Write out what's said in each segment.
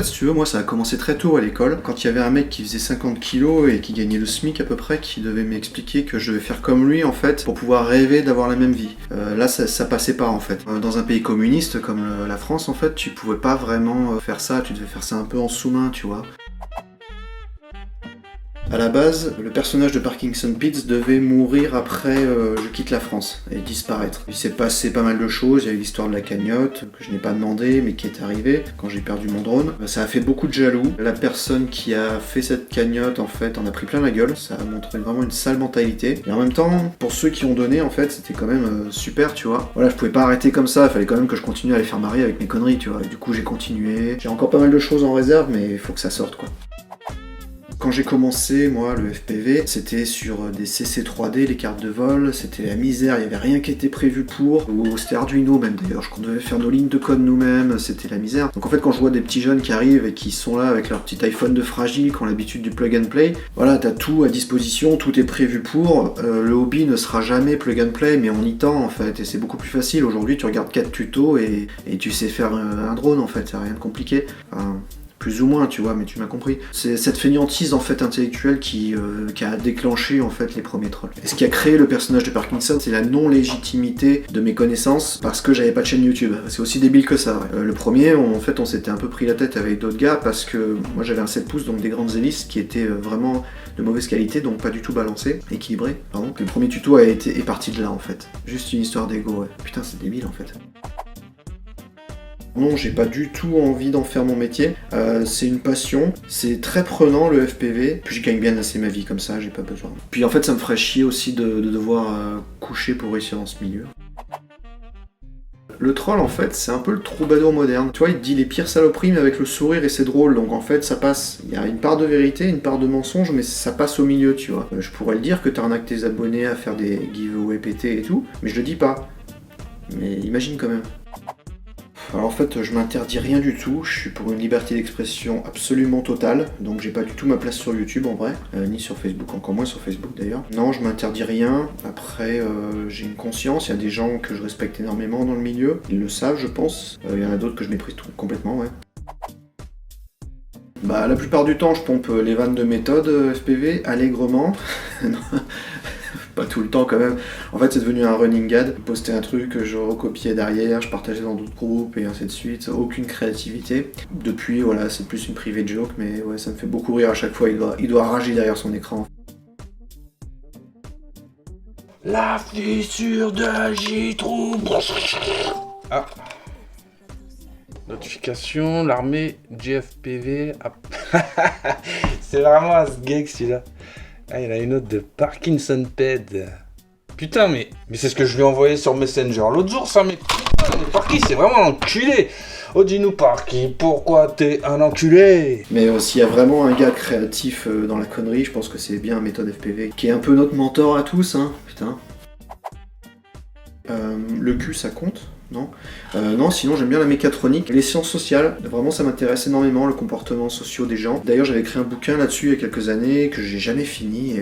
fait, si tu veux, moi ça a commencé très tôt à l'école, quand il y avait un mec qui faisait 50 kilos et qui gagnait le SMIC à peu près, qui devait m'expliquer que je devais faire comme lui en fait, pour pouvoir rêver d'avoir la même vie. Là ça passait pas en fait. Dans un pays communiste comme la France en fait, tu pouvais pas vraiment faire ça, tu devais faire ça un peu en sous-main, tu vois. À la base, le personnage de Parkinson Pitts devait mourir après Je quitte la France et disparaître. Il s'est passé pas mal de choses, il y a eu l'histoire de la cagnotte, que je n'ai pas demandé mais qui est arrivée quand j'ai perdu mon drone. Ça a fait beaucoup de jaloux. La personne qui a fait cette cagnotte en fait en a pris plein la gueule, ça a montré vraiment une sale mentalité. Et en même temps, pour ceux qui ont donné en fait, c'était quand même super, tu vois. Voilà, je pouvais pas arrêter comme ça, il fallait quand même que je continue à les faire marrer avec mes conneries, tu vois. Et du coup j'ai continué. J'ai encore pas mal de choses en réserve mais il faut que ça sorte quoi. Quand j'ai commencé, moi, le FPV, c'était sur des CC3D, les cartes de vol, c'était la misère, il n'y avait rien qui était prévu pour, ou c'était Arduino même d'ailleurs, qu'on devait faire nos lignes de code nous-mêmes, c'était la misère. Donc en fait, quand je vois des petits jeunes qui arrivent et qui sont là avec leur petit iPhone de fragile, qui ont l'habitude du plug and play, voilà, t'as tout à disposition, tout est prévu pour, le hobby ne sera jamais plug and play, mais on y tend en fait, et c'est beaucoup plus facile. Aujourd'hui, tu regardes 4 tutos et tu sais faire un drone en fait, c'est rien de compliqué. Enfin, plus ou moins, tu vois, mais tu m'as compris. C'est cette fainéantise en fait intellectuelle qui a déclenché en fait les premiers trolls. Et ce qui a créé le personnage de Parkinson, c'est la non-légitimité de mes connaissances parce que j'avais pas de chaîne YouTube. C'est aussi débile que ça. Ouais. Le premier, en fait, on s'était un peu pris la tête avec d'autres gars parce que moi j'avais un 7 pouces, donc des grandes hélices qui étaient vraiment de mauvaise qualité, donc pas du tout balancé, équilibré. Pardon. Le premier tuto est parti de là en fait. Juste une histoire d'ego. Ouais. Putain, c'est débile en fait. Non, j'ai pas du tout envie d'en faire mon métier, c'est une passion, c'est très prenant le FPV, puis je gagne bien assez ma vie comme ça, j'ai pas besoin. Puis en fait ça me ferait chier aussi de devoir coucher pour réussir dans ce milieu. Le troll en fait c'est un peu le troubadour moderne, tu vois il te dit les pires saloperies mais avec le sourire et c'est drôle, donc en fait ça passe, il y a une part de vérité, une part de mensonge mais ça passe au milieu tu vois. Je pourrais le dire que t'arnaques tes abonnés à faire des giveaways pétés et tout, mais je le dis pas. Mais imagine quand même. Alors en fait, je m'interdis rien du tout, je suis pour une liberté d'expression absolument totale, donc j'ai pas du tout ma place sur YouTube en vrai, ni sur Facebook, encore moins sur Facebook d'ailleurs. Non, je m'interdis rien, après j'ai une conscience, il y a des gens que je respecte énormément dans le milieu, ils le savent je pense, il y en a d'autres que je méprise complètement, ouais. Bah la plupart du temps je pompe les vannes de méthode FPV allègrement. Pas tout le temps quand même. En fait c'est devenu un running gag. Je postais un truc, je recopiais derrière, je partageais dans d'autres groupes et ainsi de suite. Aucune créativité. Depuis voilà c'est plus une private joke mais ouais ça me fait beaucoup rire à chaque fois. Il doit rager derrière son écran. La fissure de J-Trou. Ah. Notification, l'armée GFPV. C'est vraiment un gag celui-là. Ah, il y en a une autre de Parkinson Ped. Putain, mais c'est ce que je lui ai envoyé sur Messenger l'autre jour, ça, mais putain, mais Parky, c'est vraiment un enculé. Oh, dis-nous, Parky, pourquoi t'es un enculé? Mais s'il y a vraiment un gars créatif dans la connerie, je pense que c'est bien Méthode FPV, qui est un peu notre mentor à tous, hein, putain. Le cul, ça compte? Non, non, sinon j'aime bien la mécatronique, les sciences sociales, vraiment ça m'intéresse énormément, le comportement social des gens. D'ailleurs j'avais écrit un bouquin là-dessus il y a quelques années que j'ai jamais fini.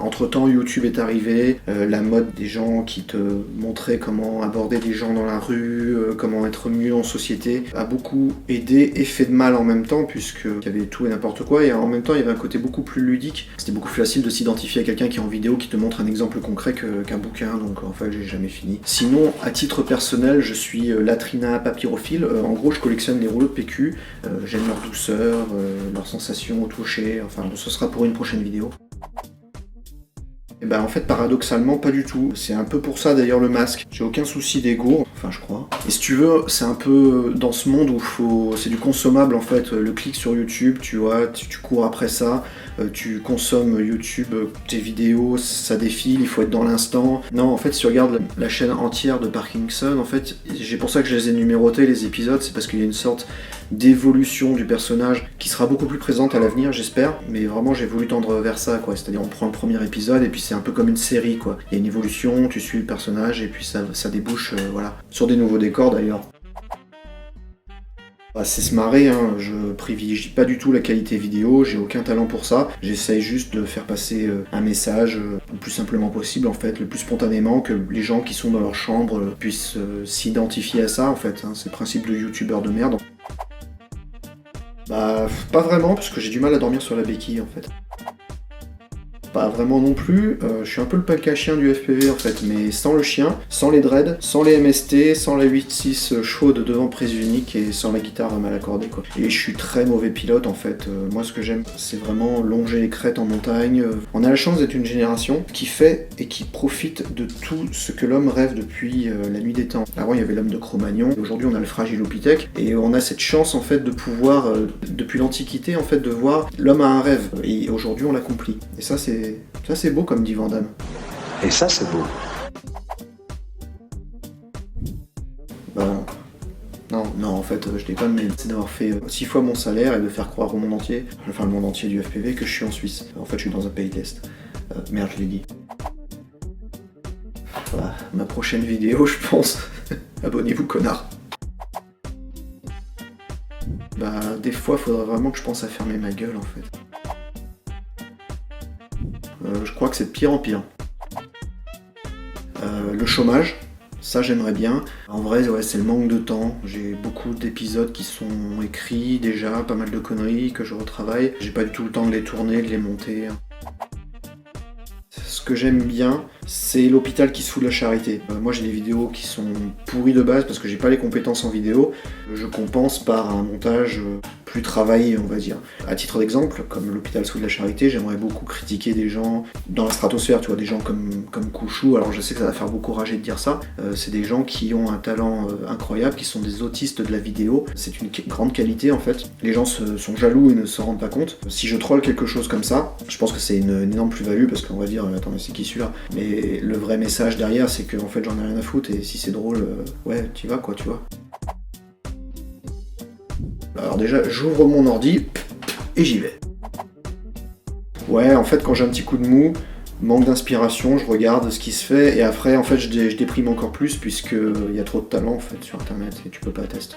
Entre temps YouTube est arrivé, la mode des gens qui te montraient comment aborder des gens dans la rue, comment être mieux en société, a beaucoup aidé et fait de mal en même temps puisqu'il y avait tout et n'importe quoi et en même temps il y avait un côté beaucoup plus ludique. C'était beaucoup plus facile de s'identifier à quelqu'un qui est en vidéo qui te montre un exemple concret qu'un bouquin, donc en fait j'ai jamais fini. Sinon à titre personnel je suis latrina papyrophile, en gros je collectionne les rouleaux de PQ, j'aime leur douceur, leur sensation au toucher, enfin bon, ce sera pour une prochaine vidéo. Et ben en fait paradoxalement pas du tout, c'est un peu pour ça d'ailleurs le masque, j'ai aucun souci d'ego, enfin je crois. Et si tu veux, c'est un peu dans ce monde où c'est du consommable en fait, le clic sur YouTube, tu vois, tu cours après ça, tu consommes YouTube, tes vidéos, ça défile, il faut être dans l'instant. Non en fait si tu regardes la chaîne entière de Parkinson, en fait, c'est pour ça que je les ai numérotés les épisodes, c'est parce qu'il y a une sorte d'évolution du personnage qui sera beaucoup plus présente à l'avenir j'espère, mais vraiment j'ai voulu tendre vers ça quoi, c'est-à-dire on prend le premier épisode et puis c'est un peu comme une série quoi, il y a une évolution, tu suis le personnage et puis ça débouche voilà, sur des nouveaux décors d'ailleurs. Bah, c'est se marrer, hein. Je privilégie pas du tout la qualité vidéo, j'ai aucun talent pour ça, j'essaye juste de faire passer un message le plus simplement possible en fait, le plus spontanément, que les gens qui sont dans leur chambre puissent s'identifier à ça en fait, hein. C'est le principe de youtubeur de merde. Bah, pas vraiment, parce que j'ai du mal à dormir sur la béquille en fait. Pas vraiment non plus, je suis un peu le punk à chien du FPV en fait, mais sans le chien, sans les dreads, sans les MST, sans la 8.6 chaude devant prise unique et sans la guitare mal accordée quoi. Et je suis très mauvais pilote en fait, moi ce que j'aime c'est vraiment longer les crêtes en montagne. On a la chance d'être une génération qui fait et qui profite de tout ce que l'homme rêve depuis la nuit des temps. Avant il y avait l'homme de Cro-Magnon, aujourd'hui on a le Fragilopithèque, et on a cette chance en fait de pouvoir, depuis l'Antiquité en fait, de voir l'homme a un rêve, et aujourd'hui on l'accomplit. Et ça c'est beau comme dit Van Damme. Et ça, c'est beau. Bah, non, en fait, je déconne, mais c'est d'avoir fait 6 fois mon salaire et de faire croire au monde entier, enfin le monde entier du FPV, que je suis en Suisse. En fait, je suis dans un pays d'Est. Merde, je l'ai dit. Voilà, ma prochaine vidéo, je pense. Abonnez-vous, connard. Bah, des fois, faudrait vraiment que je pense à fermer ma gueule, en fait. Je crois que c'est de pire en pire. Le chômage, ça j'aimerais bien. En vrai, ouais, c'est le manque de temps. J'ai beaucoup d'épisodes qui sont écrits déjà, pas mal de conneries que je retravaille. J'ai pas du tout le temps de les tourner, de les monter. Ce que j'aime bien, c'est l'hôpital qui se fout de la charité. Moi j'ai des vidéos qui sont pourries de base parce que j'ai pas les compétences en vidéo. Je compense par un montage plus travaillé, on va dire. À titre d'exemple, comme l'hôpital se fout de la charité, j'aimerais beaucoup critiquer des gens dans la stratosphère, tu vois, des gens comme Couchou. Alors je sais que ça va faire beaucoup rager de dire ça. C'est des gens qui ont un talent incroyable, qui sont des autistes de la vidéo. C'est une grande qualité en fait. Les gens sont jaloux et ne se rendent pas compte. Si je troll quelque chose comme ça, je pense que c'est une énorme plus-value parce qu'on va dire, attends mais c'est qui celui-là? Mais le vrai message derrière, c'est que en fait j'en ai rien à foutre et si c'est drôle, ouais, t'y vas quoi, tu vois. Alors déjà, j'ouvre mon ordi et j'y vais. Ouais, en fait, quand j'ai un petit coup de mou, manque d'inspiration, je regarde ce qui se fait et après, en fait, je déprime encore plus puisqu'il y a trop de talent en fait sur Internet et tu peux pas tester.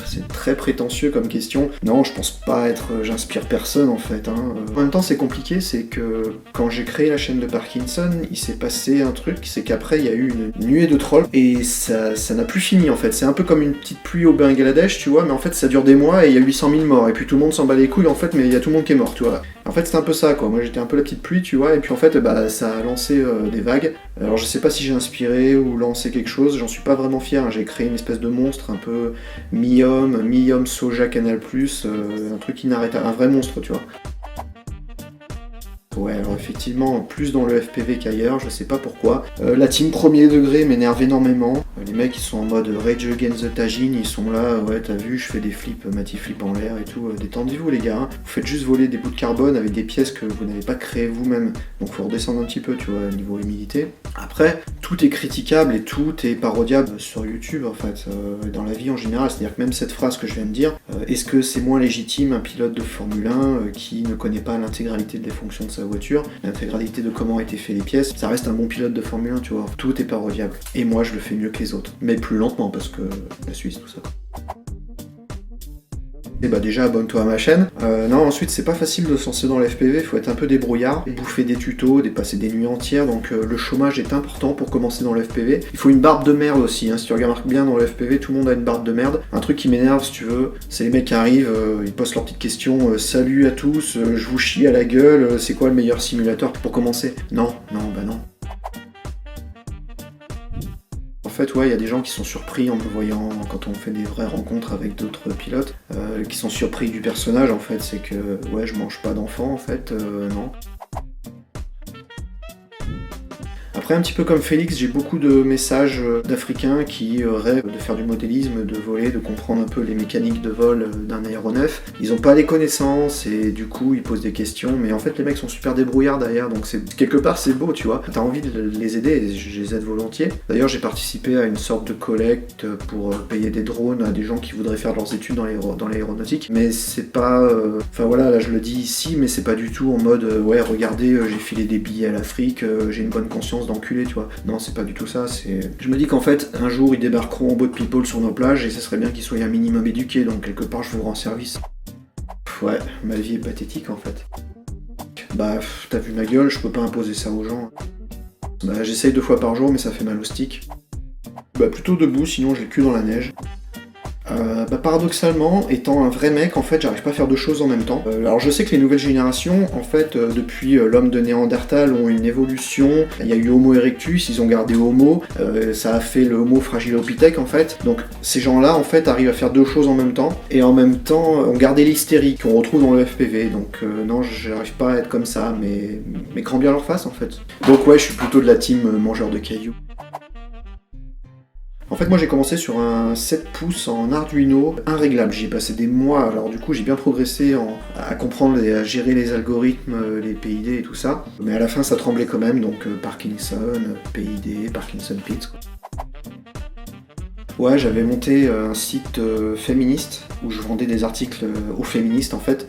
C'est très prétentieux comme question. Non, je pense pas j'inspire personne en fait. En même temps, c'est compliqué, c'est que quand j'ai créé la chaîne de Parkinson, il s'est passé un truc, c'est qu'après il y a eu une nuée de trolls et ça n'a plus fini en fait. C'est un peu comme une petite pluie au Bangladesh, tu vois, mais en fait ça dure des mois et il y a 800 000 morts et puis tout le monde s'en bat les couilles en fait, mais il y a tout le monde qui est mort, tu vois. En fait, c'est un peu ça quoi. Moi j'étais un peu la petite pluie, tu vois, et puis en fait, ça a lancé des vagues. Alors je sais pas si j'ai inspiré ou lancé quelque chose, j'en suis pas vraiment fier. J'ai créé une espèce de monstre un peu mi-homme soja Canal+, un truc inarrêtable, un vrai monstre, tu vois. Ouais, alors effectivement, plus dans le FPV qu'ailleurs, je sais pas pourquoi. La team premier degré m'énerve énormément. Les mecs, ils sont en mode Rage Against the Tajin, ils sont là, ouais, t'as vu, je fais des flips, Matty flip en l'air et tout. Détendez-vous les gars, hein. Vous faites juste voler des bouts de carbone avec des pièces que vous n'avez pas créées vous-même. Donc faut redescendre un petit peu, tu vois, niveau humilité. Après, tout est critiquable et tout est parodiable sur YouTube, en fait, dans la vie en général. C'est-à-dire que même cette phrase que je viens de dire, est-ce que c'est moins légitime un pilote de Formule 1 qui ne connaît pas l'intégralité des fonctions de sa voiture, l'intégralité de comment ont été faites les pièces, ça reste un bon pilote de Formule 1, tu vois. Tout est parodiable. Et moi, je le fais mieux que les autres. Mais plus lentement, parce que la Suisse, tout ça. Et bah déjà abonne-toi à ma chaîne. Non, ensuite c'est pas facile de se lancer dans le FPV, faut être un peu débrouillard, bouffer des tutos, passer des nuits entières, donc le chômage est important pour commencer dans le FPV. Il faut une barbe de merde aussi, hein. Si tu regardes bien dans le FPV, tout le monde a une barbe de merde. Un truc qui m'énerve si tu veux, c'est les mecs qui arrivent, ils postent leurs petites questions, salut à tous, je vous chie à la gueule, c'est quoi le meilleur simulateur pour commencer? Non, bah non. En fait, ouais, il y a des gens qui sont surpris en me voyant quand on fait des vraies rencontres avec d'autres pilotes, qui sont surpris du personnage, en fait, c'est que, ouais, je mange pas d'enfants, en fait, non. Après, un petit peu comme Félix, j'ai beaucoup de messages d'Africains qui rêvent de faire du modélisme, de voler, de comprendre un peu les mécaniques de vol d'un aéronef. Ils ont pas les connaissances et du coup ils posent des questions, mais en fait les mecs sont super débrouillards derrière, donc quelque part c'est beau, tu vois. T'as envie de les aider et je les aide volontiers. D'ailleurs j'ai participé à une sorte de collecte pour payer des drones à des gens qui voudraient faire leurs études dans l'aéronautique, mais c'est pas... Enfin voilà, là je le dis ici, mais c'est pas du tout en mode ouais regardez, j'ai filé des billets à l'Afrique, j'ai une bonne conscience d'enculé, tu vois. Non, c'est pas du tout ça, Je me dis qu'en fait, un jour, ils débarqueront en boat people sur nos plages, et ce serait bien qu'ils soient un minimum éduqués, donc quelque part, je vous rends service. Ouais, ma vie est pathétique, en fait. Bah, t'as vu ma gueule, je peux pas imposer ça aux gens. Bah, j'essaye 2 fois par jour, mais ça fait mal au stick. Bah, plutôt debout, sinon j'ai le cul dans la neige. Paradoxalement, étant un vrai mec, en fait, j'arrive pas à faire deux choses en même temps. Alors je sais que les nouvelles générations, en fait, depuis l'homme de Néandertal, ont une évolution. Il y a eu Homo erectus, ils ont gardé Homo, ça a fait le Homo fragilopithèque, en fait. Donc ces gens-là, en fait, arrivent à faire deux choses en même temps, et en même temps, ont gardé l'hystérie qu'on retrouve dans le FPV. Donc non, j'arrive pas à être comme ça, mais grand bien leur face, en fait. Donc ouais, je suis plutôt de la team mangeur de cailloux. En fait, moi j'ai commencé sur un 7 pouces en Arduino inréglable. J'y ai passé des mois, alors du coup j'ai bien progressé à comprendre et à gérer les algorithmes, les PID et tout ça. Mais à la fin ça tremblait quand même, donc Parkinson, PID, Parkinson Pits, quoi. Ouais, j'avais monté un site féministe où je vendais des articles aux féministes en fait.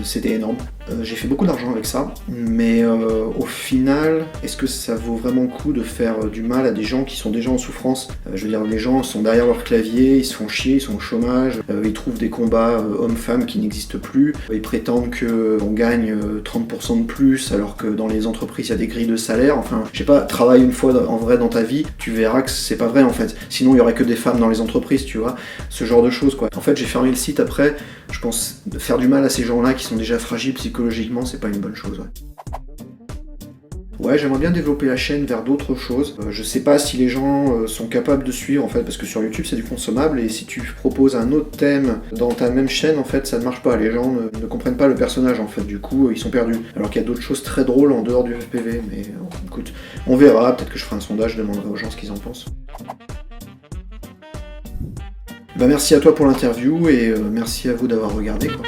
C'était énorme. J'ai fait beaucoup d'argent avec ça, mais au final, est-ce que ça vaut vraiment le coup de faire du mal à des gens qui sont déjà en souffrance? Je veux dire, les gens sont derrière leur clavier, ils se font chier, ils sont au chômage, ils trouvent des combats hommes-femmes qui n'existent plus, ils prétendent qu'on gagne 30% de plus alors que dans les entreprises il y a des grilles de salaire. Enfin, je sais pas, travaille une fois en vrai dans ta vie, tu verras que c'est pas vrai en fait. Sinon il y aurait que des femmes dans les entreprises, tu vois, ce genre de choses quoi. En fait, j'ai fermé le site après. Je pense faire du mal à ces gens-là qui sont déjà fragiles psychologiquement, c'est pas une bonne chose. Ouais, j'aimerais bien développer la chaîne vers d'autres choses. Je sais pas si les gens sont capables de suivre en fait, parce que sur YouTube c'est du consommable et si tu proposes un autre thème dans ta même chaîne, en fait ça ne marche pas. Les gens ne comprennent pas le personnage en fait, du coup ils sont perdus. Alors qu'il y a d'autres choses très drôles en dehors du FPV, mais écoute, on verra, peut-être que je ferai un sondage, je demanderai aux gens ce qu'ils en pensent. Merci à toi pour l'interview et merci à vous d'avoir regardé, quoi.